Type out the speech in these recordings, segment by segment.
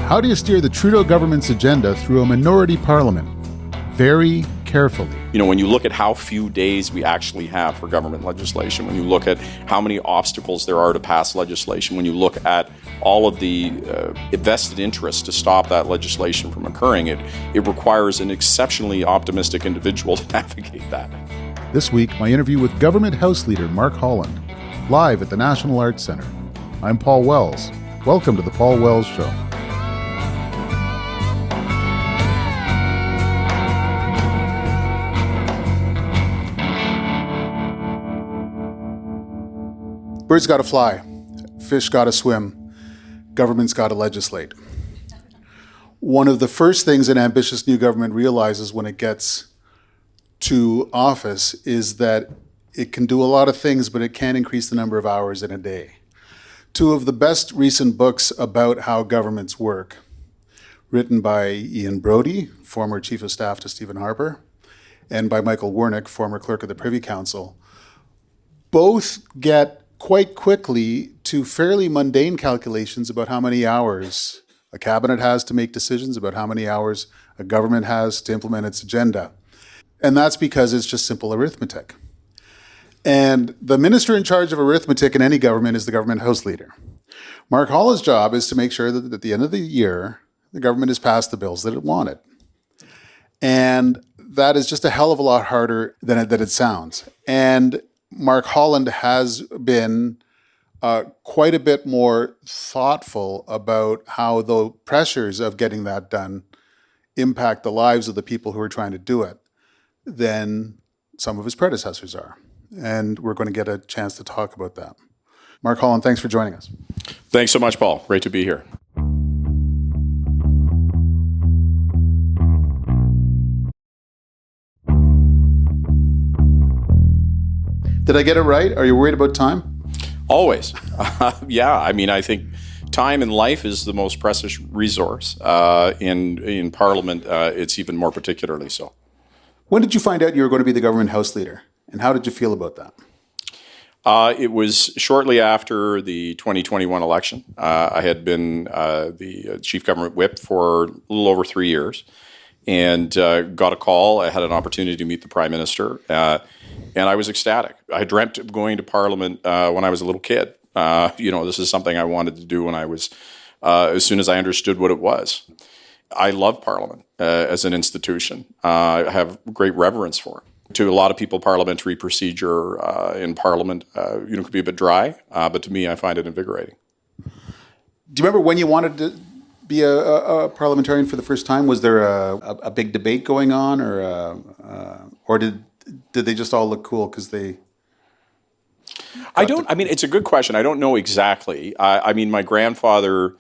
How do you steer the Trudeau government's agenda through a minority parliament? Very carefully. When you look at how few days we actually have for government legislation, when you look at how many obstacles there are to pass legislation, when you look at all of the vested interest to stop that legislation from occurring, it requires an exceptionally optimistic individual to navigate that. This week, my interview with Government House Leader Mark Holland, live at the National Arts Centre. I'm Paul Wells. Welcome to The Paul Wells Show. Birds gotta fly, fish gotta swim, government's gotta legislate. One of the first things an ambitious new government realizes when it gets to office is that it can do a lot of things, but it can't increase the number of hours in a day. Two of the best recent books about how governments work, written by Ian Brodie, former Chief of Staff to Stephen Harper, and by Michael Wernick, former Clerk of the Privy Council, both get quite quickly to fairly mundane calculations about how many hours a cabinet has to make decisions, about how many hours a government has to implement its agenda. And that's because it's just simple arithmetic. And the minister in charge of arithmetic in any government is the government house leader. Mark Holland's job is to make sure that at the end of the year, the government has passed the bills that it wanted. And that is just a hell of a lot harder than it sounds. And Mark Holland has been quite a bit more thoughtful about how the pressures of getting that done impact the lives of the people who are trying to do it than some of his predecessors are. And we're going to get a chance to talk about that. Mark Holland, thanks for joining us. Thanks so much, Paul. Great to be here. Did I get it right? Are you worried about time? Always. Yeah, I think time in life is the most precious resource. In Parliament, it's even more particularly so. When did you find out you were going to be the government house leader? And how did you feel about that? It was shortly after the 2021 election. I had been the chief government whip for a little over 3 years and got a call. I had an opportunity to meet the Prime Minister. And I was ecstatic. I dreamt of going to Parliament when I was a little kid. This is something I wanted to do when I was, as soon as I understood what it was. I love Parliament as an institution. I have great reverence for it. To a lot of people, parliamentary procedure in Parliament, could be a bit dry, but to me, I find it invigorating. Do you remember when you wanted to be a parliamentarian for the first time? Was there a big debate going on, or did they just all look cool because they... It's a good question. I don't know exactly. My grandfather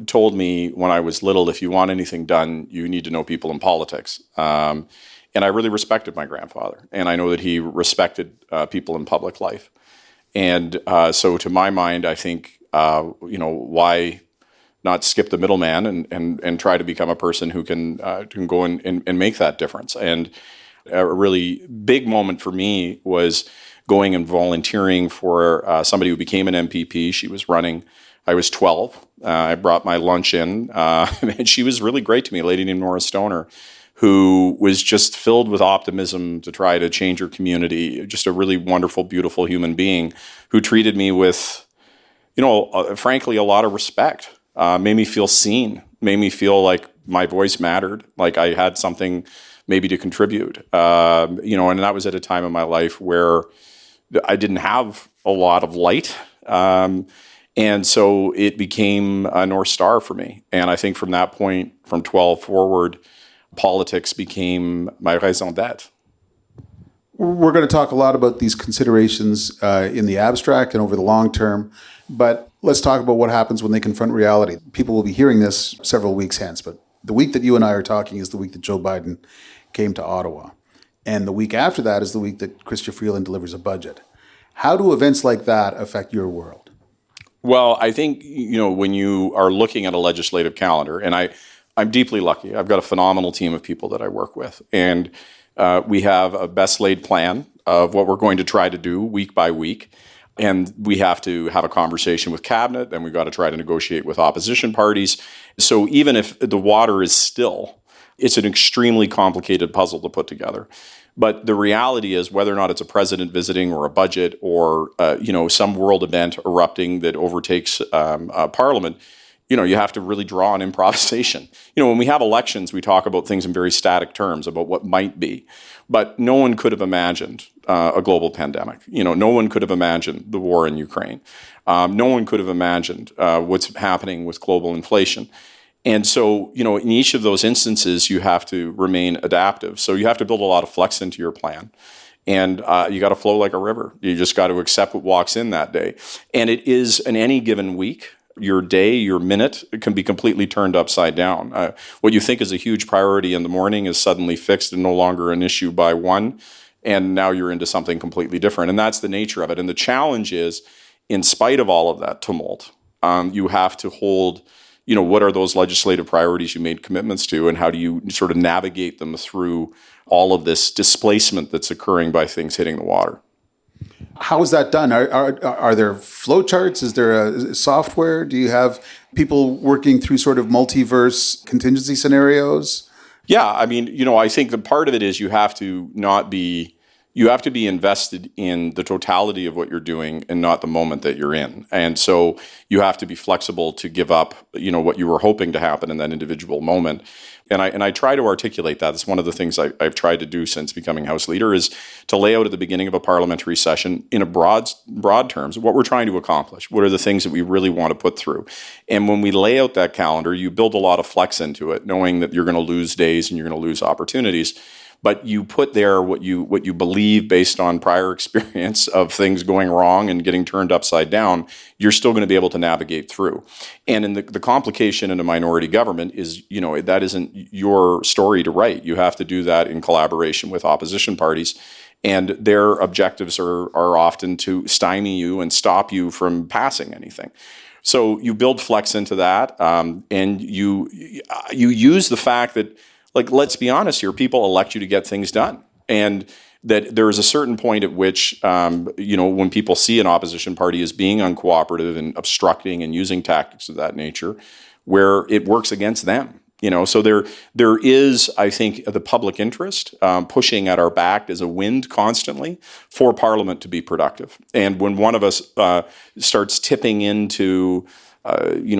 told me when I was little, if you want anything done, you need to know people in politics. And I really respected my grandfather. And I know that he respected people in public life. And so to my mind, I think, why not skip the middleman and try to become a person who can go and make that difference. And a really big moment for me was going and volunteering for somebody who became an MPP. She was running. I was 12. I brought my lunch in, and she was really great to me, a lady named Nora Stoner, who was just filled with optimism to try to change her community. Just a really wonderful, beautiful human being who treated me with, frankly, a lot of respect. Made me feel seen, made me feel like my voice mattered, like I had something maybe to contribute, and that was at a time in my life where I didn't have a lot of light. And so it became a North Star for me. And I think from that point, from 12 forward, politics became my raison d'être. We're going to talk a lot about these considerations in the abstract and over the long term, but let's talk about what happens when they confront reality. People will be hearing this several weeks hence, but the week that you and I are talking is the week that Joe Biden came to Ottawa. And the week after that is the week that Chrystia Freeland delivers a budget. How do events like that affect your world? Well, I think, when you are looking at a legislative calendar, and I'm deeply lucky. I've got a phenomenal team of people that I work with. And we have a best laid plan of what we're going to try to do week by week. And we have to have a conversation with cabinet, and we've got to try to negotiate with opposition parties. So even if the water is still, it's an extremely complicated puzzle to put together. But the reality is, whether or not it's a president visiting or a budget or some world event erupting that overtakes Parliament, you have to really draw on improvisation. When we have elections, we talk about things in very static terms about what might be. But no one could have imagined a global pandemic. No one could have imagined the war in Ukraine. No one could have imagined what's happening with global inflation. And so, in each of those instances, you have to remain adaptive. So you have to build a lot of flex into your plan. And you got to flow like a river. You just got to accept what walks in that day. And it is, in any given week, your day, your minute, it can be completely turned upside down. What you think is a huge priority in the morning is suddenly fixed and no longer an issue by one. And now you're into something completely different. And that's the nature of it. And the challenge is, in spite of all of that tumult, you have to hold, what are those legislative priorities you made commitments to, and how do you sort of navigate them through all of this displacement that's occurring by things hitting the water? How is that done? Are there flowcharts? Is there a software? Do you have people working through sort of multiverse contingency scenarios? Yeah, I mean, I think the part of it is you have to be invested in the totality of what you're doing and not the moment that you're in. And so you have to be flexible to give up, what you were hoping to happen in that individual moment. And I try to articulate that. It's one of the things I've tried to do since becoming House Leader, is to lay out at the beginning of a parliamentary session in a broad terms what we're trying to accomplish. What are the things that we really want to put through? And when we lay out that calendar, you build a lot of flex into it, knowing that you're going to lose days and you're going to lose opportunities. But you put there what you believe based on prior experience of things going wrong and getting turned upside down. You're still going to be able to navigate through. And in the complication in a minority government is, that isn't your story to write. You have to do that in collaboration with opposition parties. And their objectives are often to stymie you and stop you from passing anything. So you build flex into that, and you use the fact that, let's be honest here, people elect you to get things done. And that there is a certain point at which, when people see an opposition party as being uncooperative and obstructing and using tactics of that nature, where it works against them. So there is, I think, the public interest pushing at our back as a wind constantly for Parliament to be productive. And when one of us starts tipping into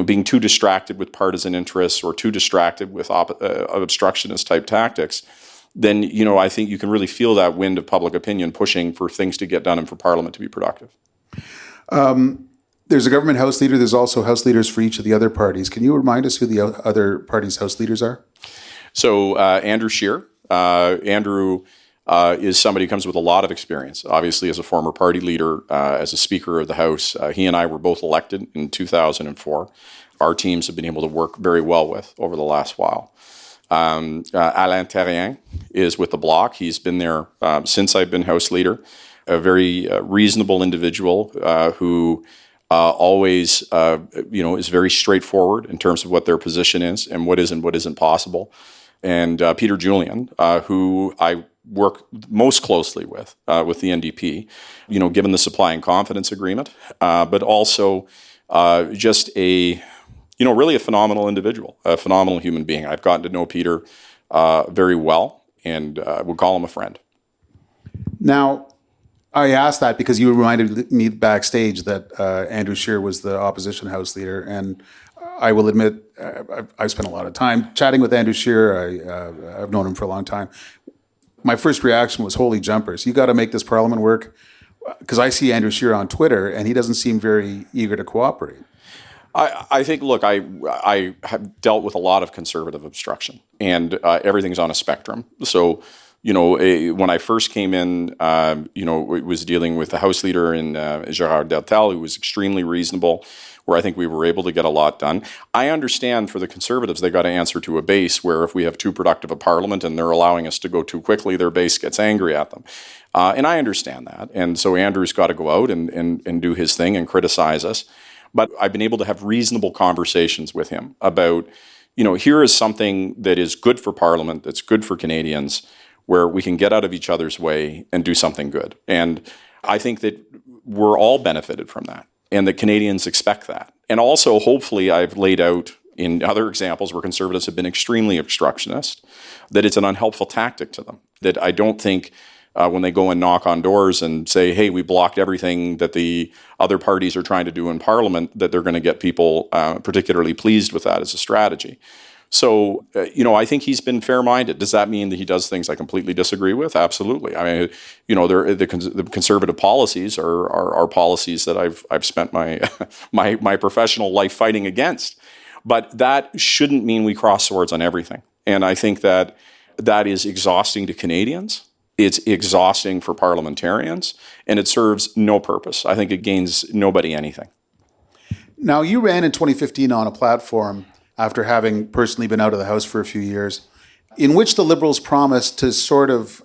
being too distracted with partisan interests or too distracted with obstructionist type tactics, then, I think you can really feel that wind of public opinion pushing for things to get done and for Parliament to be productive. There's a government House Leader. There's also House Leaders for each of the other parties. Can you remind us who the other parties' House Leaders are? So Andrew Scheer. Andrew is somebody who comes with a lot of experience, obviously as a former party leader, as a Speaker of the House. He and I were both elected in 2004. Our teams have been able to work very well with over the last while. Alain Terrien is with the Bloc. He's been there since I've been House Leader, a very reasonable individual who always, is very straightforward in terms of what their position is and what is and what isn't possible. And Peter Julian, who I work most closely with the NDP, given the supply and confidence agreement, but also just really a phenomenal individual, a phenomenal human being. I've gotten to know Peter very well and would call him a friend. Now, I asked that because you reminded me backstage that Andrew Scheer was the opposition House Leader, and I will admit I've spent a lot of time chatting with Andrew Scheer. I've known him for a long time. My first reaction was, holy jumpers, you got to make this Parliament work, because I see Andrew Scheer on Twitter and he doesn't seem very eager to cooperate. I think, look, I have dealt with a lot of conservative obstruction, and everything's on a spectrum. So, when I first came in, it was dealing with the House Leader in Gérard Deltel, who was extremely reasonable, where I think we were able to get a lot done. I understand for the Conservatives, they got to answer to a base where if we have too productive a Parliament and they're allowing us to go too quickly, their base gets angry at them. And I understand that. And so Andrew's got to go out and do his thing and criticize us. But I've been able to have reasonable conversations with him about, here is something that is good for Parliament, that's good for Canadians, where we can get out of each other's way and do something good. And I think that we're all benefited from that, and that Canadians expect that. And also, hopefully, I've laid out in other examples where Conservatives have been extremely obstructionist, that it's an unhelpful tactic to them. That I don't think when they go and knock on doors and say, hey, we blocked everything that the other parties are trying to do in Parliament, that they're going to get people particularly pleased with that as a strategy. So, I think he's been fair-minded. Does that mean that he does things I completely disagree with? Absolutely. I mean, the conservative policies are policies that I've spent my my professional life fighting against. But that shouldn't mean we cross swords on everything. And I think that is exhausting to Canadians. It's exhausting for parliamentarians, and it serves no purpose. I think it gains nobody anything. Now, you ran in 2015 on a platform after having personally been out of the House for a few years, in which the Liberals promised to sort of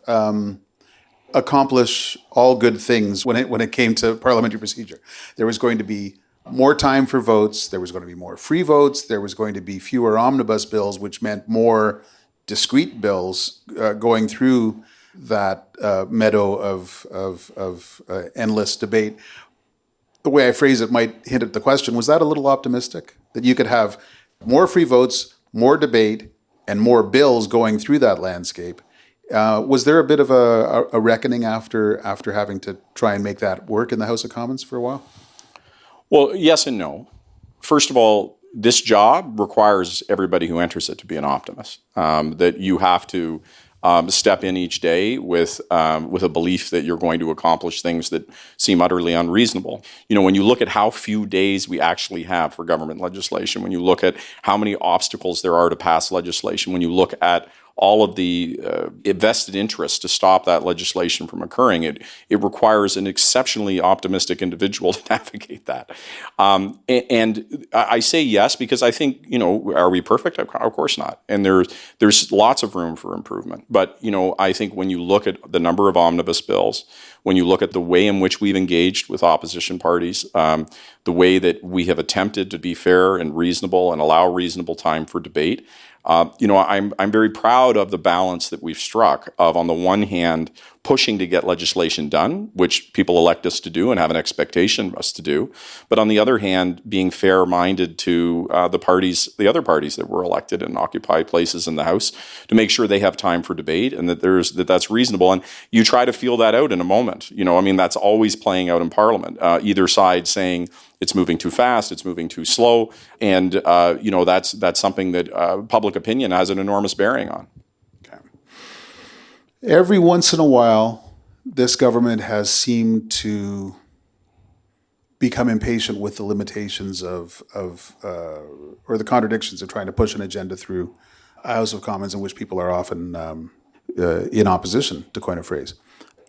accomplish all good things when it came to parliamentary procedure. There was going to be more time for votes, there was going to be more free votes, there was going to be fewer omnibus bills, which meant more discrete bills going through that meadow of endless debate. The way I phrase it might hint at the question, was that a little optimistic? That you could have more free votes, more debate, and more bills going through that landscape. Was there a bit of a reckoning after having to try and make that work in the House of Commons for a while? Well, yes and no. First of all, this job requires everybody who enters it to be an optimist. That you have to step in each day with a belief that you're going to accomplish things that seem utterly unreasonable. When you look at how few days we actually have for government legislation, when you look at how many obstacles there are to pass legislation, when you look at all of the vested interests to stop that legislation from occurring, it requires an exceptionally optimistic individual to navigate that. And I say yes because I think, are we perfect? Of course not. And there's lots of room for improvement. But, I think when you look at the number of omnibus bills, when you look at the way in which we've engaged with opposition parties, the way that we have attempted to be fair and reasonable and allow reasonable time for debate, I'm very proud of the balance that we've struck of, on the one hand, pushing to get legislation done, which people elect us to do and have an expectation of us to do, but on the other hand, being fair-minded to the other parties that were elected and occupy places in the House, to make sure they have time for debate and that's reasonable. And you try to feel that out in a moment. That's always playing out in Parliament. Either side saying it's moving too fast, it's moving too slow, and that's something that public opinion has an enormous bearing on. Okay. Every once in a while, this government has seemed to become impatient with the limitations or the contradictions of trying to push an agenda through a House of Commons in which people are often in opposition, to coin a phrase.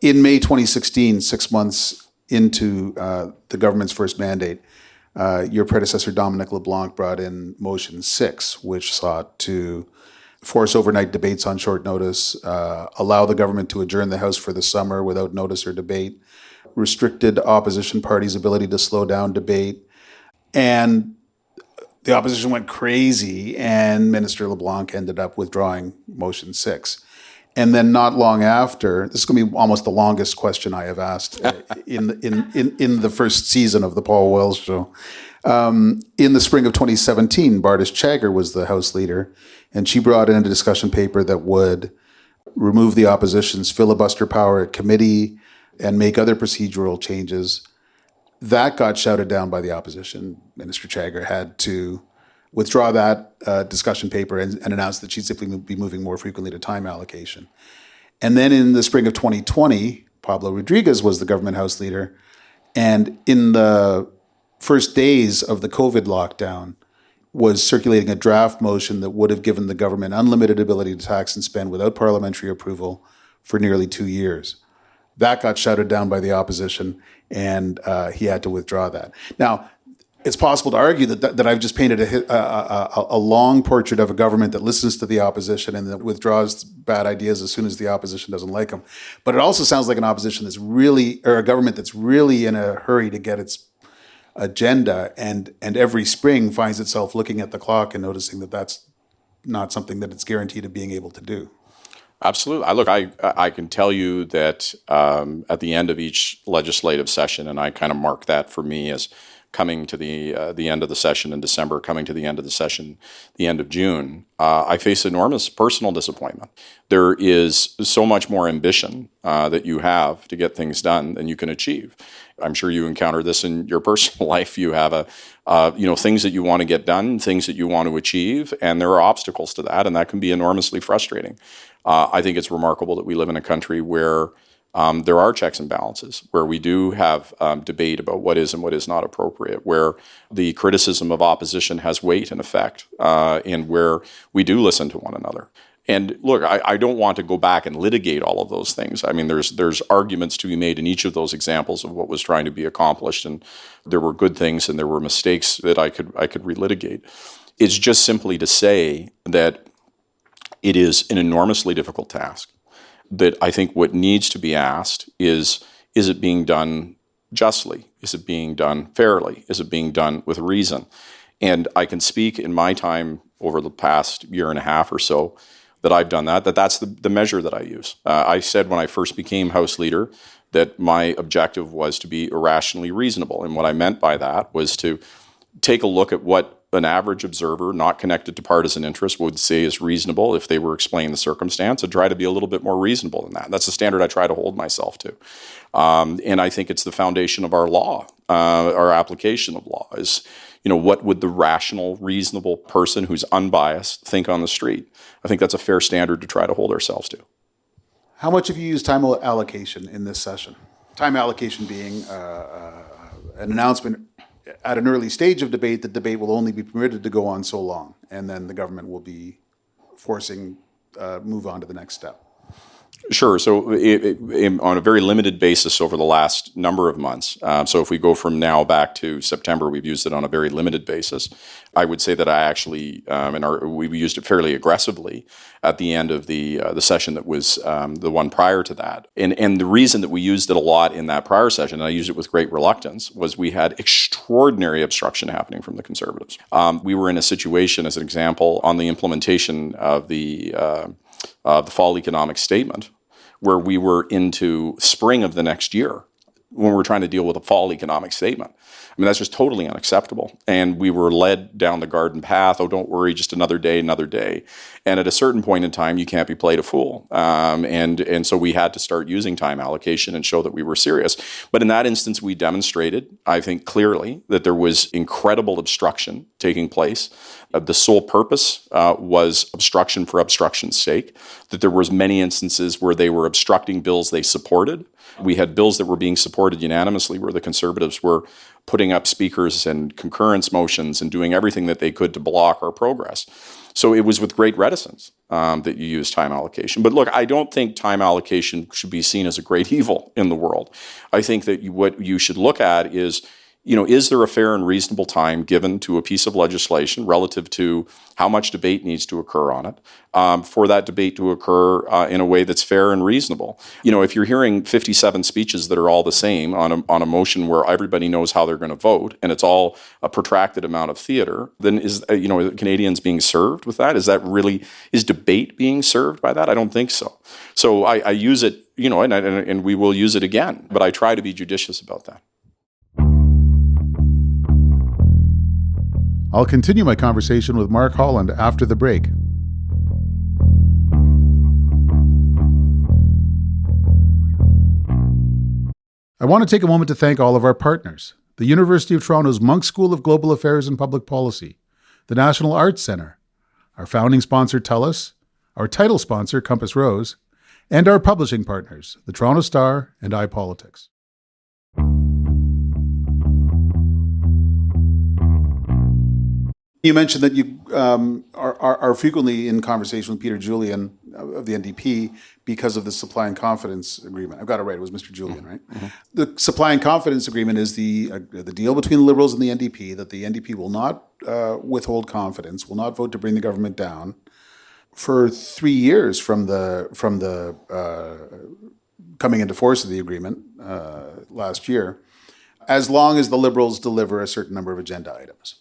In May 2016, 6 months into the government's first mandate, your predecessor, Dominic LeBlanc, brought in Motion 6, which sought to force overnight debates on short notice, allow the government to adjourn the House for the summer without notice or debate, restricted opposition parties' ability to slow down debate. And the opposition went crazy, and Minister LeBlanc ended up withdrawing Motion 6. And then not long after, this is going to be almost the longest question I have asked in the first season of the Paul Wells Show. In the spring of 2017, Bardish Chagger was the House leader, and she brought in a discussion paper that would remove the opposition's filibuster power at committee and make other procedural changes. That got shouted down by the opposition. Minister Chagger had to withdraw that discussion paper and announce that she'd simply be moving more frequently to time allocation. And then in the spring of 2020, Pablo Rodriguez was the government House leader. And in the first days of the COVID lockdown, was circulating a draft motion that would have given the government unlimited ability to tax and spend without parliamentary approval for nearly 2 years. That got shouted down by the opposition, and he had to withdraw that. Now, it's possible to argue that I've just painted a long portrait of a government that listens to the opposition and that withdraws bad ideas as soon as the opposition doesn't like them. But it also sounds like an opposition or a government that's really in a hurry to get its agenda, and every spring finds itself looking at the clock and noticing that that's not something that it's guaranteed of being able to do. Absolutely. I can tell you that at the end of each legislative session, and I kind of mark that for me as coming to the end of the session in December, coming to the end of the session, the end of June, I face enormous personal disappointment. There is so much more ambition that you have to get things done than you can achieve. I'm sure you encounter this in your personal life. You have things that you want to get done, things that you want to achieve, and there are obstacles to that, and that can be enormously frustrating. I think it's remarkable that we live in a country where there are checks and balances, where we do have debate about what is and what is not appropriate, where the criticism of opposition has weight and effect, and where we do listen to one another. And look, I don't want to go back and litigate all of those things. I mean, there's arguments to be made in each of those examples of what was trying to be accomplished, and there were good things and there were mistakes that I could relitigate. It's just simply to say that it is an enormously difficult task. That I think what needs to be asked is it being done justly? Is it being done fairly? Is it being done with reason? And I can speak in my time over the past year and a half or so that I've done that's the measure that I use. I said when I first became House Leader that my objective was to be irrationally reasonable. And what I meant by that was to take a look at what an average observer, not connected to partisan interest, would say is reasonable if they were explaining the circumstance, and try to be a little bit more reasonable than that. That's the standard I try to hold myself to. And I think it's the foundation of our law, our application of law is, what would the rational, reasonable person who's unbiased think on the street? I think that's a fair standard to try to hold ourselves to. How much have you used time allocation in this session? Time allocation being an announcement at an early stage of debate, the debate will only be permitted to go on so long, and then the government will be forcing move on to the next step. Sure. So on a very limited basis over the last number of months, so if we go from now back to September, we've used it on a very limited basis. I would say that I actually, we used it fairly aggressively at the end of the session that was the one prior to that. And the reason that we used it a lot in that prior session, and I used it with great reluctance, was we had extraordinary obstruction happening from the Conservatives. We were in a situation, as an example, on the implementation of the fall economic statement, where we were into spring of the next year when we were trying to deal with a fall economic statement. I mean, that's just totally unacceptable. And we were led down the garden path. Oh, don't worry, just another day, another day. And at a certain point in time, you can't be played a fool. And so we had to start using time allocation and show that we were serious. But in that instance, we demonstrated, I think clearly, that there was incredible obstruction taking place. The sole purpose was obstruction for obstruction's sake, that there was many instances where they were obstructing bills they supported. We had bills that were being supported unanimously where the Conservatives were putting up speakers and concurrence motions and doing everything that they could to block our progress. So it was with great reticence that you use time allocation. But look, I don't think time allocation should be seen as a great evil in the world. I think that what you should look at is, is there a fair and reasonable time given to a piece of legislation relative to how much debate needs to occur on it for that debate to occur in a way that's fair and reasonable? If you're hearing 57 speeches that are all the same on a motion where everybody knows how they're going to vote and it's all a protracted amount of theater, then is Canadians being served with that? Is debate being served by that? I don't think so. So I use it, and we will use it again, but I try to be judicious about that. I'll continue my conversation with Mark Holland after the break. I want to take a moment to thank all of our partners: the University of Toronto's Munk School of Global Affairs and Public Policy, the National Arts Centre, our founding sponsor TELUS, our title sponsor Compass Rose, and our publishing partners, the Toronto Star and iPolitics. You mentioned that you are frequently in conversation with Peter Julian of the NDP because of the supply and confidence agreement. I've got it right. It was Mr. Julian, right? Mm-hmm. The supply and confidence agreement is the deal between the Liberals and the NDP that the NDP will not withhold confidence, will not vote to bring the government down for 3 years from the coming into force of the agreement last year, as long as the Liberals deliver a certain number of agenda items.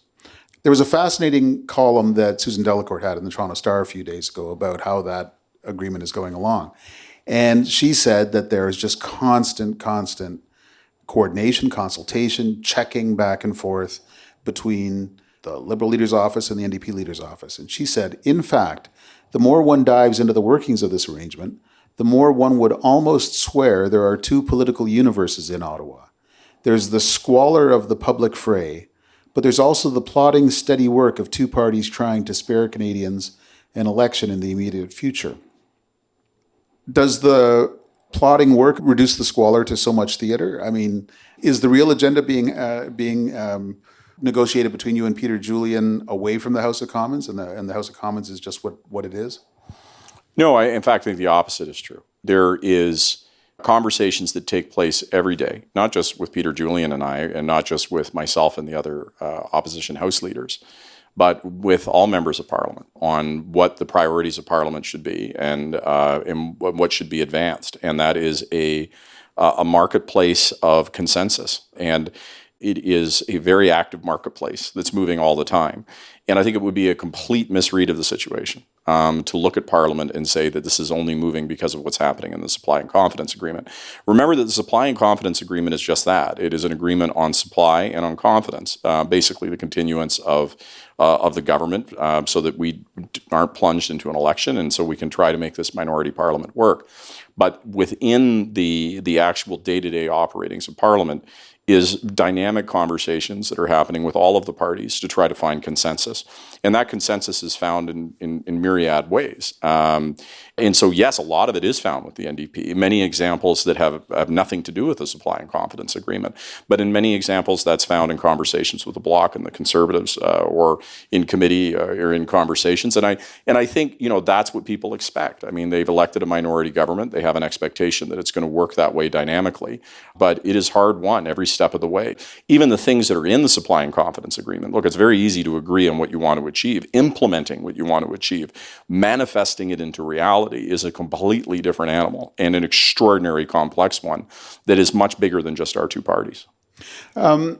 There was a fascinating column that Susan Delacourt had in the Toronto Star a few days ago about how that agreement is going along. And she said that there is just constant coordination, consultation, checking back and forth between the Liberal leader's office and the NDP leader's office. And she said, in fact, the more one dives into the workings of this arrangement, the more one would almost swear there are two political universes in Ottawa. There's the squalor of the public fray, but there's also the plodding, steady work of two parties trying to spare Canadians an election in the immediate future. Does the plotting work reduce the squalor to so much theater? I mean, is the real agenda being negotiated between you and Peter Julian away from the House of Commons, and the House of Commons is just what it is? No, I in fact think the opposite is true. There is conversations that take place every day, not just with Peter Julian and I, and not just with myself and the other opposition House leaders, but with all members of Parliament on what the priorities of Parliament should be and what should be advanced. And that is a marketplace of consensus. And it is a very active marketplace that's moving all the time. And I think it would be a complete misread of the situation to look at Parliament and say that this is only moving because of what's happening in the Supply and Confidence Agreement. Remember that the Supply and Confidence Agreement is just that. It is an agreement on supply and on confidence, basically the continuance of the government so that we aren't plunged into an election and so we can try to make this minority parliament work. But within the actual day-to-day operatings of Parliament is dynamic conversations that are happening with all of the parties to try to find consensus. And that consensus is found in myriad ways. And so, yes, a lot of it is found with the NDP. Many examples that have nothing to do with the Supply and Confidence Agreement. But in many examples, that's found in conversations with the Bloc and the Conservatives or in committee or in conversations. And I think, that's what people expect. I mean, they've elected a minority government. They have an expectation that it's going to work that way dynamically. But it is hard won every step of the way. Even the things that are in the Supply and Confidence Agreement, look, it's very easy to agree on what you want to achieve. Implementing what you want to achieve, manifesting it into reality is a completely different animal and an extraordinary complex one that is much bigger than just our two parties. I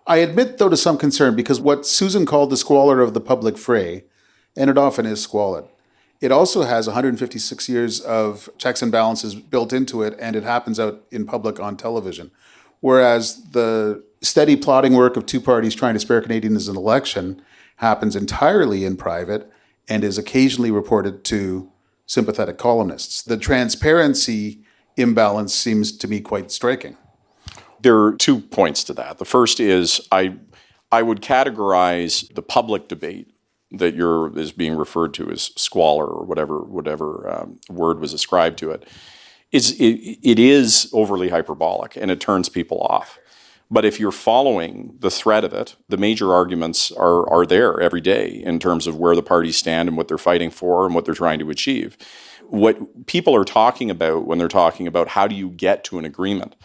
admit, though, to some concern, because what Susan called the squalor of the public fray, and it often is squalid, it also has 156 years of checks and balances built into it, and it happens out in public on television. Whereas the steady plotting work of two parties trying to spare Canadians an election happens entirely in private and is occasionally reported to sympathetic columnists. The transparency imbalance seems to me quite striking. There are 2 points to that. The first is I would categorize the public debate that is being referred to as squalor or whatever word was ascribed to it. It is overly hyperbolic and it turns people off. But if you're following the thread of it, the major arguments are there every day in terms of where the parties stand and what they're fighting for and what they're trying to achieve. What people are talking about when they're talking about how do you get to an agreement,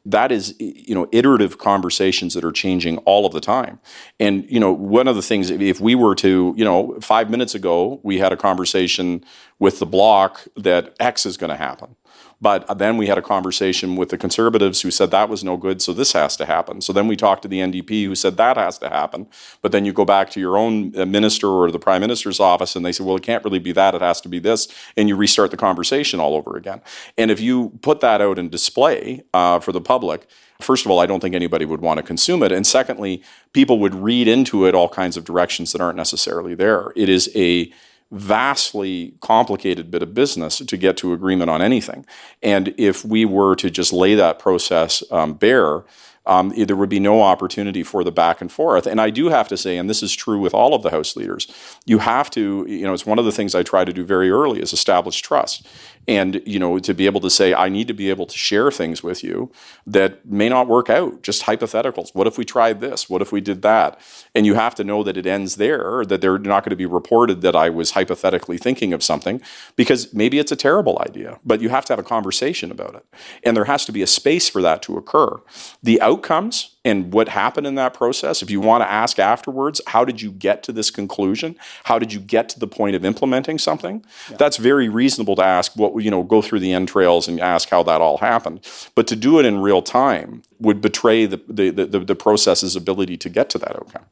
that is, iterative conversations that are changing all of the time. And, one of the things, if we were to, 5 minutes ago, we had a conversation with the Bloc that X is going to happen. But then we had a conversation with the Conservatives who said that was no good, so this has to happen. So then we talked to the NDP who said that has to happen. But then you go back to your own minister or the Prime Minister's office and they say, well, it can't really be that, it has to be this. And you restart the conversation all over again. And if you put that out in display for the public, first of all, I don't think anybody would want to consume it. And secondly, people would read into it all kinds of directions that aren't necessarily there. It is a vastly complicated bit of business to get to agreement on anything. And if we were to just lay that process bare, there would be no opportunity for the back and forth. And I do have to say, and this is true with all of the House leaders, you have to, it's one of the things I try to do very early is establish trust. And, to be able to say, I need to be able to share things with you that may not work out, just hypotheticals. What if we tried this? What if we did that? And you have to know that it ends there, that they're not going to be reported that I was hypothetically thinking of something, because maybe it's a terrible idea, but you have to have a conversation about it. And there has to be a space for that to occur. The outcomes and what happened in that process, if you want to ask afterwards, how did you get to this conclusion? How did you get to the point of implementing something? Yeah. That's very reasonable to ask, go through the entrails and ask how that all happened. But to do it in real time would betray the process's ability to get to that outcome.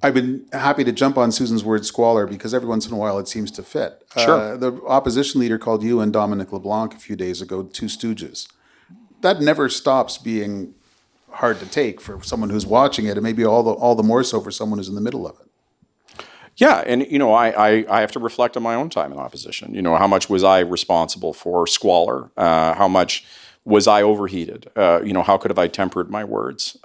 I've been happy to jump on Susan's word squalor because every once in a while it seems to fit. Sure. The opposition leader called you and Dominic LeBlanc a few days ago two stooges. That never stops being hard to take for someone who's watching it, and maybe all the more so for someone who's in the middle of it. Yeah, and I have to reflect on my own time in opposition. How much was I responsible for squalor? How much was I overheated? How could have I tempered my words?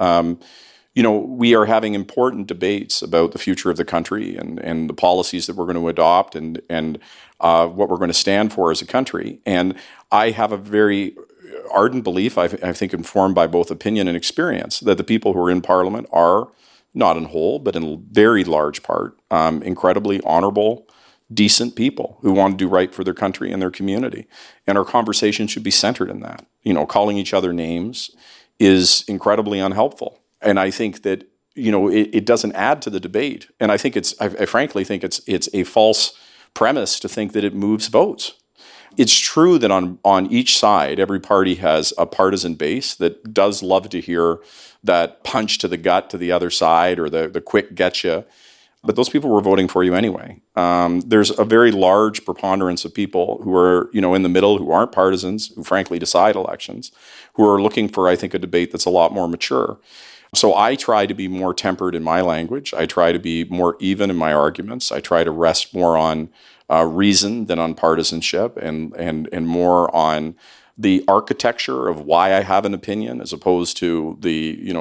We are having important debates about the future of the country and the policies that we're going to adopt and what we're going to stand for as a country. And I have a very ardent belief, I think informed by both opinion and experience, that the people who are in Parliament are, not in whole, but in very large part, incredibly honorable, decent people who want to do right for their country and their community. And our conversation should be centered in that. Calling each other names is incredibly unhelpful. And I think that, it doesn't add to the debate. And I think I frankly think it's a false premise to think that it moves votes. It's true that on each side, every party has a partisan base that does love to hear that punch to the gut to the other side or the quick getcha. But those people were voting for you anyway. There's a very large preponderance of people who are, in the middle, who aren't partisans, who frankly decide elections, who are looking for, I think, a debate that's a lot more mature. So I try to be more tempered in my language. I try to be more even in my arguments. I try to rest more on reason than on partisanship and more on the architecture of why I have an opinion as opposed to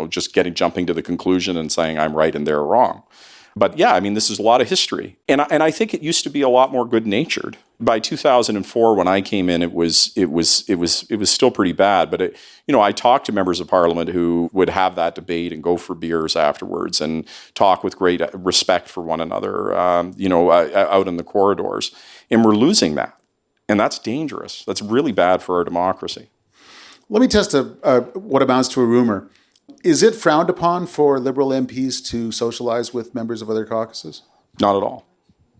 just jumping to the conclusion and saying I'm right and they're wrong. But yeah, this is a lot of history. And I think it used to be a lot more good-natured. By 2004, when I came in, it was still pretty bad. But I talked to members of Parliament who would have that debate and go for beers afterwards and talk with great respect for one another, out in the corridors. And we're losing that. And that's dangerous. That's really bad for our democracy. Let me test what amounts to a rumor. Is it frowned upon for Liberal MPs to socialize with members of other caucuses? Not at all.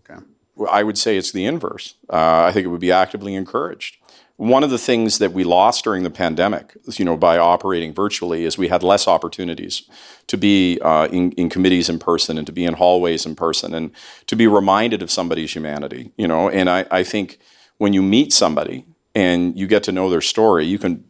Okay. I would say it's the inverse. I think it would be actively encouraged. One of the things that we lost during the pandemic, by operating virtually, is we had less opportunities to be in committees in person and to be in hallways in person and to be reminded of somebody's humanity. And I think when you meet somebody and you get to know their story, you can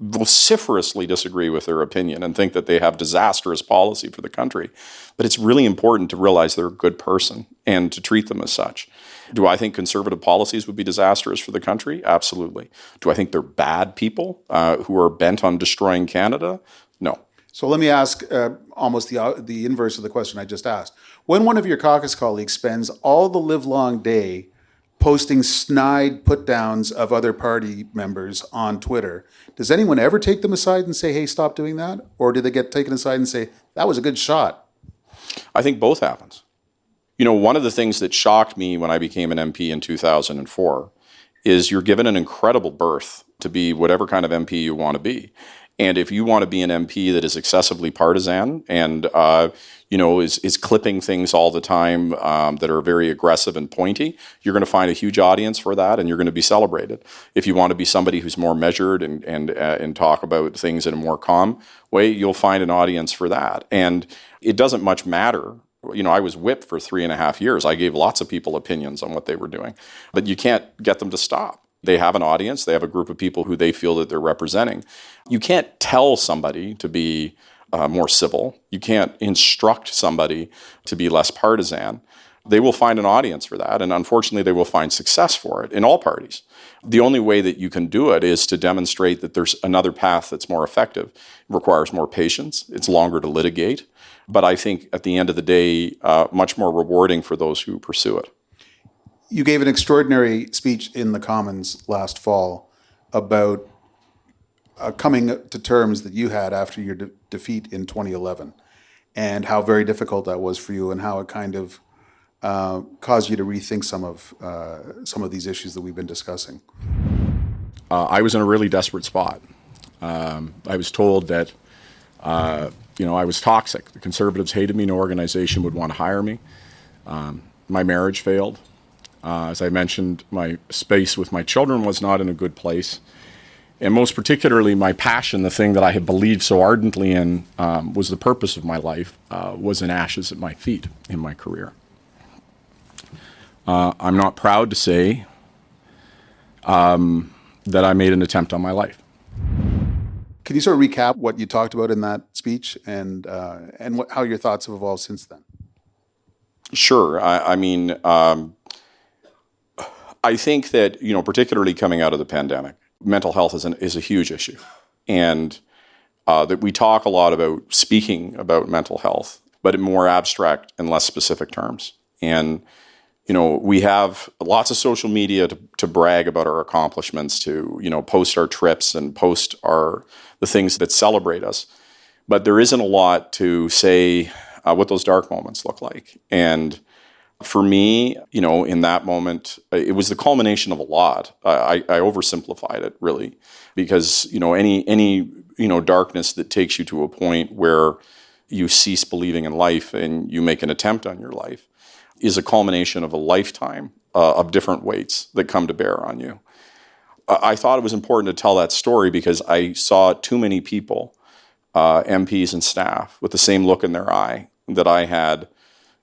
vociferously disagree with their opinion and think that they have disastrous policy for the country. But it's really important to realize they're a good person and to treat them as such. Do I think conservative policies would be disastrous for the country? Absolutely. Do I think they're bad people who are bent on destroying Canada? No. So let me ask almost the inverse of the question I just asked. When one of your caucus colleagues spends all the livelong day posting snide put-downs of other party members on Twitter, does anyone ever take them aside and say, hey, stop doing that? Or do they get taken aside and say, that was a good shot? I think both happens. One of the things that shocked me when I became an MP in 2004 is you're given an incredible berth to be whatever kind of MP you want to be. And if you want to be an MP that is excessively partisan and is clipping things all the time that are very aggressive and pointy, you're going to find a huge audience for that, and you're going to be celebrated. If you want to be somebody who's more measured and talk about things in a more calm way, you'll find an audience for that. And it doesn't much matter. I was whipped for 3.5 years. I gave lots of people opinions on what they were doing, but you can't get them to stop. They have an audience. They have a group of people who they feel that they're representing. You can't tell somebody to be more civil. You can't instruct somebody to be less partisan. They will find an audience for that, and unfortunately, they will find success for it in all parties. The only way that you can do it is to demonstrate that there's another path that's more effective. It requires more patience. It's longer to litigate. But I think at the end of the day, much more rewarding for those who pursue it. You gave an extraordinary speech in the Commons last fall about coming to terms that you had after your defeat in 2011 and how very difficult that was for you and how it kind of caused you to rethink some of these issues that we've been discussing. I was in a really desperate spot. I was told that I was toxic. The Conservatives hated me. No organization would want to hire me. My marriage failed. As I mentioned, my space with my children was not in a good place. And most particularly, my passion, the thing that I had believed so ardently in, was the purpose of my life, was in ashes at my feet in my career. I'm not proud to say that I made an attempt on my life. Can you sort of recap what you talked about in that speech and how your thoughts have evolved since then? Sure. I think that, particularly coming out of the pandemic, mental health is a huge issue. And that we talk a lot about speaking about mental health, but in more abstract and less specific terms. And, we have lots of social media to brag about our accomplishments, to, post our trips and post the things that celebrate us. But there isn't a lot to say what those dark moments look like. And for me, in that moment, it was the culmination of a lot. I oversimplified it, really, because, any darkness that takes you to a point where you cease believing in life and you make an attempt on your life is a culmination of a lifetime of different weights that come to bear on you. I thought it was important to tell that story because I saw too many people, MPs and staff, with the same look in their eye that I had,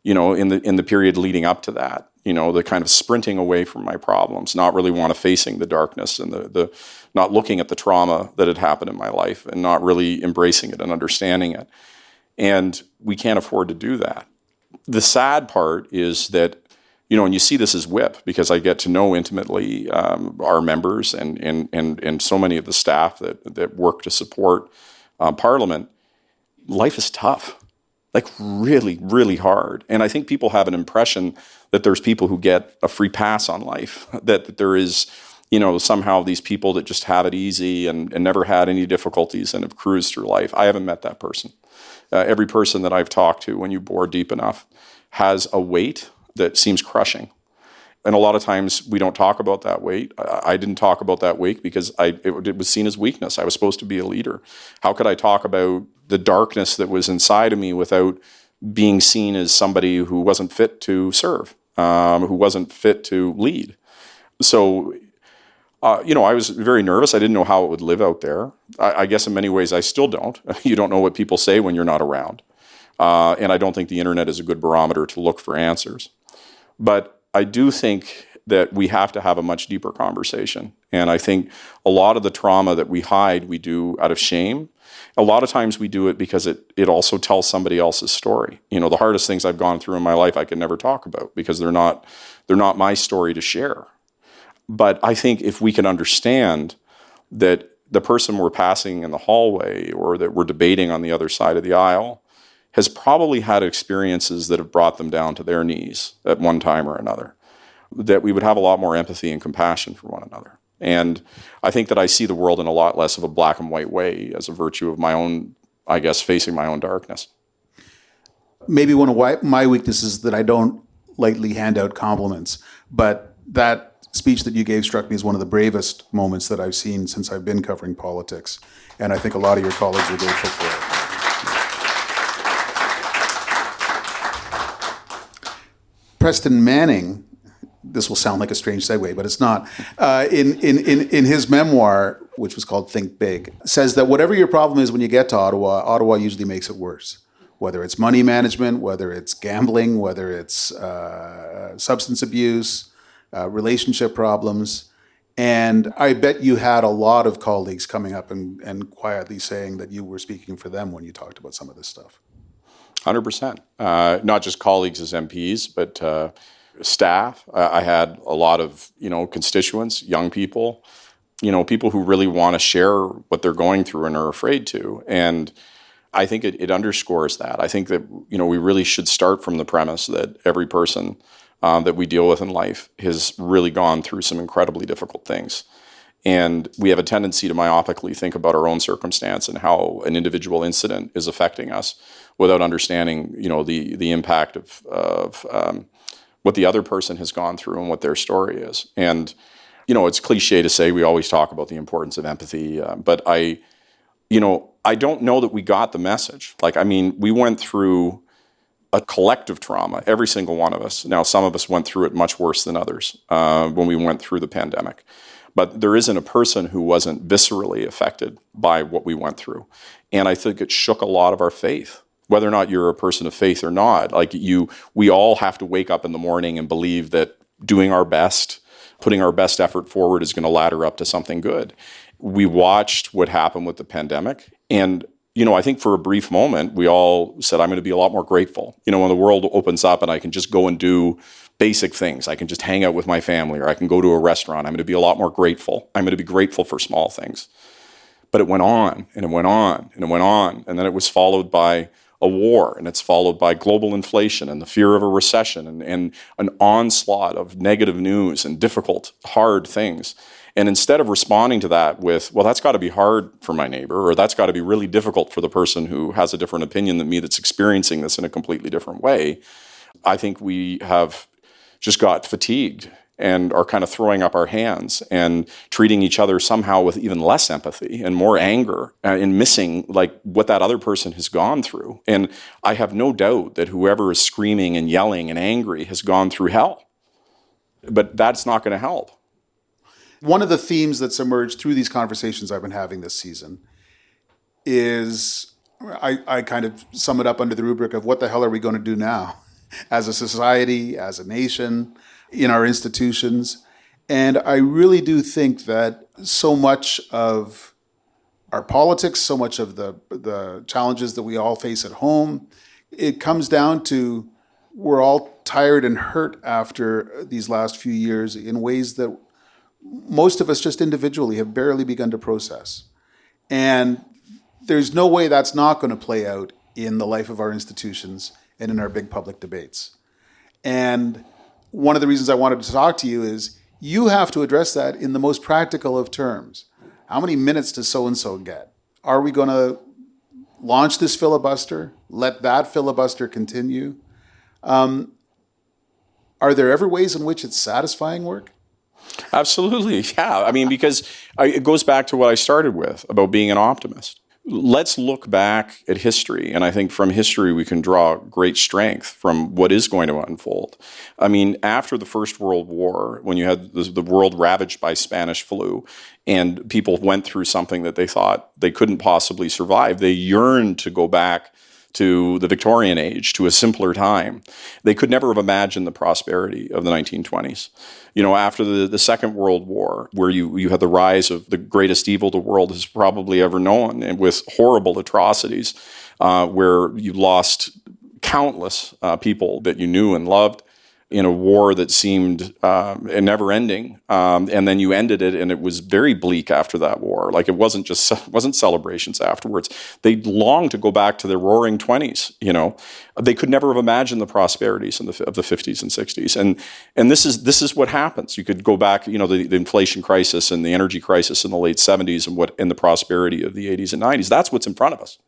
in the period leading up to that, the kind of sprinting away from my problems, not really want to facing the darkness and the not looking at the trauma that had happened in my life and not really embracing it and understanding it. And we can't afford to do that. The sad part is that, and you see this as WHIP, because I get to know intimately our members and so many of the staff that work to support Parliament. Life is tough. Like really, really hard. And I think people have an impression that there's people who get a free pass on life, that there is, somehow these people that just have it easy and never had any difficulties and have cruised through life. I haven't met that person. Every person that I've talked to, when you bore deep enough, has a weight that seems crushing. And a lot of times we don't talk about that weight. I didn't talk about that weight because it was seen as weakness. I was supposed to be a leader. How could I talk about the darkness that was inside of me without being seen as somebody who wasn't fit to serve, who wasn't fit to lead? So, I was very nervous. I didn't know how it would live out there. I guess in many ways I still don't. You don't know what people say when you're not around. And I don't think the internet is a good barometer to look for answers. But I do think that we have to have a much deeper conversation. And I think a lot of the trauma that we hide, we do out of shame. A lot of times we do it because it also tells somebody else's story. The hardest things I've gone through in my life I can never talk about because they're not my story to share. But I think if we can understand that the person we're passing in the hallway or that we're debating on the other side of the aisle has probably had experiences that have brought them down to their knees at one time or another, that we would have a lot more empathy and compassion for one another. And I think that I see the world in a lot less of a black and white way as a virtue of my own, I guess, facing my own darkness. Maybe one of my weaknesses is that I don't lightly hand out compliments, but that speech that you gave struck me as one of the bravest moments that I've seen since I've been covering politics. And I think a lot of your colleagues are grateful for it. Preston Manning, this will sound like a strange segue, but it's not, in his memoir, which was called Think Big, says that whatever your problem is when you get to Ottawa, Ottawa usually makes it worse. Whether it's money management, whether it's gambling, whether it's substance abuse, relationship problems. And I bet you had a lot of colleagues coming up and quietly saying that you were speaking for them when you talked about some of this stuff. 100%. Not just colleagues as MPs, but staff. I had a lot of, constituents, young people, people who really want to share what they're going through and are afraid to. And I think it underscores that. I think that, we really should start from the premise that every person that we deal with in life has really gone through some incredibly difficult things. And we have a tendency to myopically think about our own circumstance and how an individual incident is affecting us without understanding, the impact of what the other person has gone through and what their story is. And, it's cliche to say we always talk about the importance of empathy, but I don't know that we got the message. We went through a collective trauma, every single one of us. Now, some of us went through it much worse than others when we went through the pandemic. but there isn't a person who wasn't viscerally affected by what we went through. And I think it shook a lot of our faith. Whether or not you're a person of faith or not, we all have to wake up in the morning and believe that doing our best, putting our best effort forward is going to ladder up to something good. We watched what happened with the pandemic, and I think for a brief moment, we all said, I'm going to be a lot more grateful. When the world opens up and I can just go and do basic things, I can just hang out with my family, or I can go to a restaurant, I'm going to be a lot more grateful. I'm going to be grateful for small things. But it went on, and it went on, and it went on, and then it was followed by a war, and it's followed by global inflation and the fear of a recession and an onslaught of negative news and difficult, hard things. And instead of responding to that with, well, that's got to be hard for my neighbor, or that's got to be really difficult for the person who has a different opinion than me that's experiencing this in a completely different way, I think we have just got fatigued and are kind of throwing up our hands and treating each other somehow with even less empathy and more anger and missing what that other person has gone through. And I have no doubt that whoever is screaming and yelling and angry has gone through hell. But that's not going to help. One of the themes that's emerged through these conversations I've been having this season is, I kind of sum it up under the rubric of what the hell are we going to do now as a society, as a nation, in our institutions. And I really do think that so much of our politics, so much of the challenges that we all face at home, it comes down to we're all tired and hurt after these last few years in ways that most of us just individually have barely begun to process. And there's no way that's not going to play out in the life of our institutions and in our big public debates. And one of the reasons I wanted to talk to you is you have to address that in the most practical of terms. How many minutes does so-and-so get? Are we going to launch this filibuster? Let that filibuster continue? Are there ever ways in which it's satisfying work? Absolutely, yeah. I mean, because it goes back to what I started with about being an optimist. Let's look back at history, and I think from history we can draw great strength from what is going to unfold. I mean, after the First World War, when you had the world ravaged by Spanish flu, and people went through something that they thought they couldn't possibly survive, they yearned to go back to the Victorian age, to a simpler time. They could never have imagined the prosperity of the 1920s. After the Second World War, where you had the rise of the greatest evil the world has probably ever known, and with horrible atrocities, where you lost countless people that you knew and loved in a war that seemed never-ending, and then you ended it, and it was very bleak after that war. It wasn't celebrations afterwards. They longed to go back to their roaring 20s. They could never have imagined the prosperities of the 50s and 60s, and this is what happens. You could go back, the inflation crisis and the energy crisis in the late 70s, and the prosperity of the 80s and 90s. That's what's in front of us,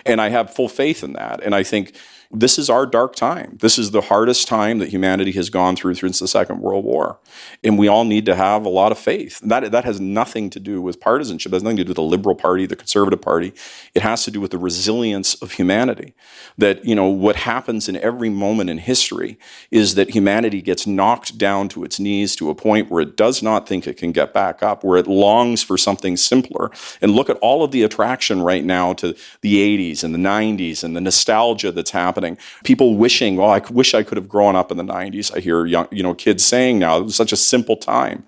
and I have full faith in that. And I think this is our dark time. This is the hardest time that humanity has gone through since the Second World War. And we all need to have a lot of faith. That has nothing to do with partisanship. It has nothing to do with the Liberal Party, the Conservative Party. It has to do with the resilience of humanity. That, what happens in every moment in history is that humanity gets knocked down to its knees to a point where it does not think it can get back up, where it longs for something simpler. And look at all of the attraction right now to the 80s and the 90s and the nostalgia that's happening. People wishing, I wish I could have grown up in the 90s. I hear young, kids saying now, it was such a simple time.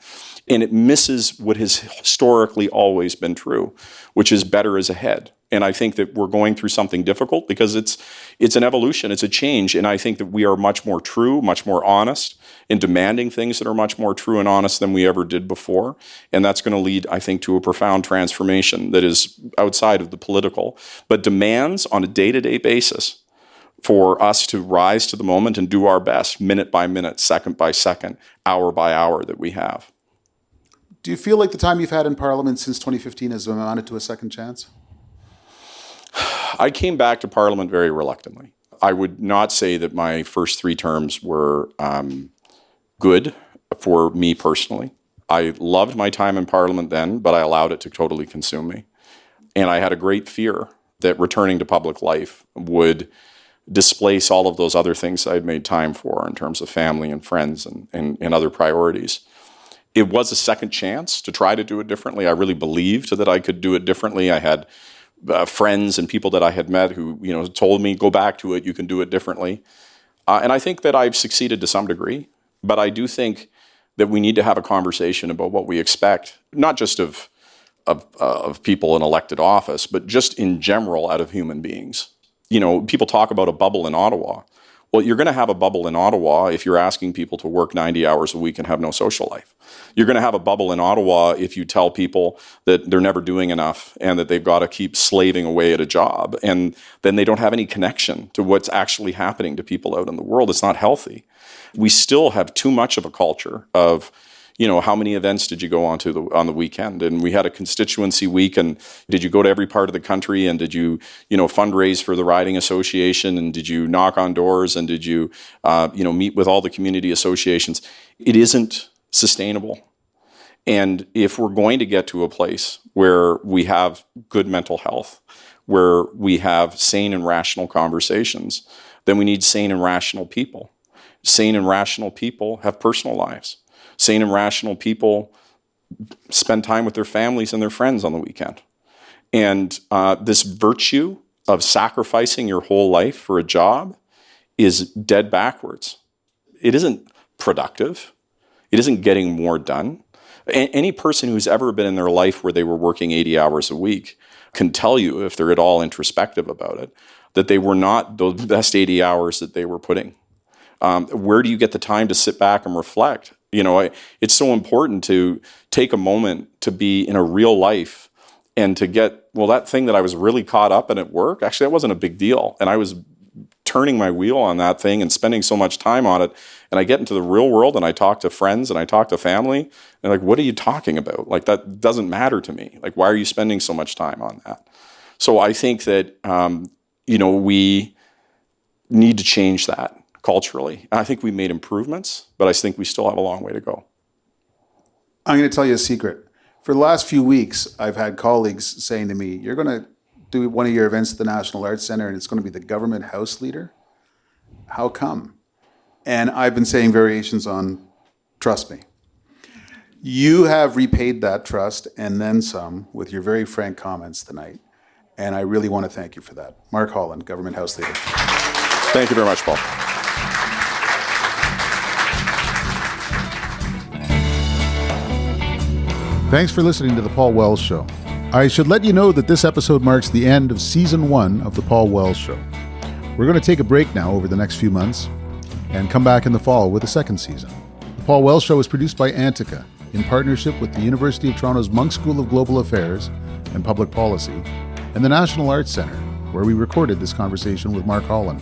And it misses what has historically always been true, which is better is ahead. And I think that we're going through something difficult because it's an evolution, it's a change. And I think that we are much more true, much more honest in demanding things that are much more true and honest than we ever did before. And that's going to lead, I think, to a profound transformation that is outside of the political, but demands on a day-to-day basis for us to rise to the moment and do our best, minute by minute, second by second, hour by hour that we have. Do you feel like the time you've had in Parliament since 2015 has amounted to a second chance? I came back to Parliament very reluctantly. I would not say that my first 3 terms were good for me personally. I loved my time in Parliament then, but I allowed it to totally consume me. And I had a great fear that returning to public life would displace all of those other things I'd made time for in terms of family and friends and other priorities. It was a second chance to try to do it differently. I really believed that I could do it differently. I had friends and people that I had met who, told me, go back to it, you can do it differently. And I think that I've succeeded to some degree. But I do think that we need to have a conversation about what we expect, not just of people in elected office, but just in general out of human beings. People talk about a bubble in Ottawa. Well, you're going to have a bubble in Ottawa if you're asking people to work 90 hours a week and have no social life. You're going to have a bubble in Ottawa if you tell people that they're never doing enough and that they've got to keep slaving away at a job, and then they don't have any connection to what's actually happening to people out in the world. It's not healthy. We still have too much of a culture of, how many events did you go on the weekend? And we had a constituency week, and did you go to every part of the country? And did you, fundraise for the riding association? And did you knock on doors? And did you, meet with all the community associations? It isn't sustainable. And if we're going to get to a place where we have good mental health, where we have sane and rational conversations, then we need sane and rational people. Sane and rational people have personal lives. Sane and rational people spend time with their families and their friends on the weekend. And this virtue of sacrificing your whole life for a job is dead backwards. It isn't productive. It isn't getting more done. Any person who's ever been in their life where they were working 80 hours a week can tell you, if they're at all introspective about it, that they were not the best 80 hours that they were putting. Where do you get the time to sit back and reflect? It's so important to take a moment to be in a real life and to get, that thing that I was really caught up in at work, actually, that wasn't a big deal. And I was turning my wheel on that thing and spending so much time on it. And I get into the real world and I talk to friends and I talk to family. And they're like, what are you talking about? Like, that doesn't matter to me. Like, why are you spending so much time on that? So I think that, we need to change that culturally. I think we made improvements, but I think we still have a long way to go. I'm going to tell you a secret. For the last few weeks, I've had colleagues saying to me, you're going to do one of your events at the National Arts Centre and it's going to be the government house leader? How come? And I've been saying variations on, trust me. You have repaid that trust and then some with your very frank comments tonight. And I really want to thank you for that. Mark Holland, government house leader. Thank you very much, Paul. Thanks for listening to The Paul Wells Show. I should let you know that this episode marks the end of Season 1 of The Paul Wells Show. We're going to take a break now over the next few months and come back in the fall with a second season. The Paul Wells Show is produced by Antica in partnership with the University of Toronto's Munk School of Global Affairs and Public Policy and the National Arts Centre, where we recorded this conversation with Mark Holland.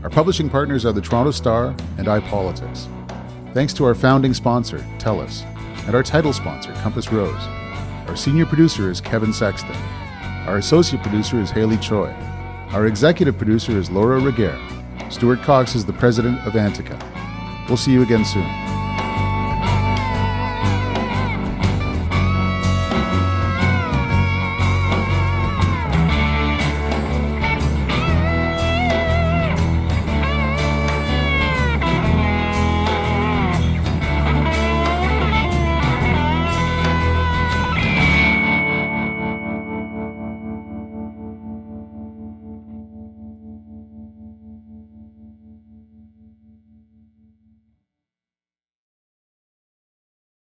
Our publishing partners are the Toronto Star and iPolitics. Thanks to our founding sponsor, TELUS, and our title sponsor, Compass Rose. Our senior producer is Kevin Sexton. Our associate producer is Haley Choi. Our executive producer is Laura Reguer. Stuart Cox is the president of Antica. We'll see you again soon.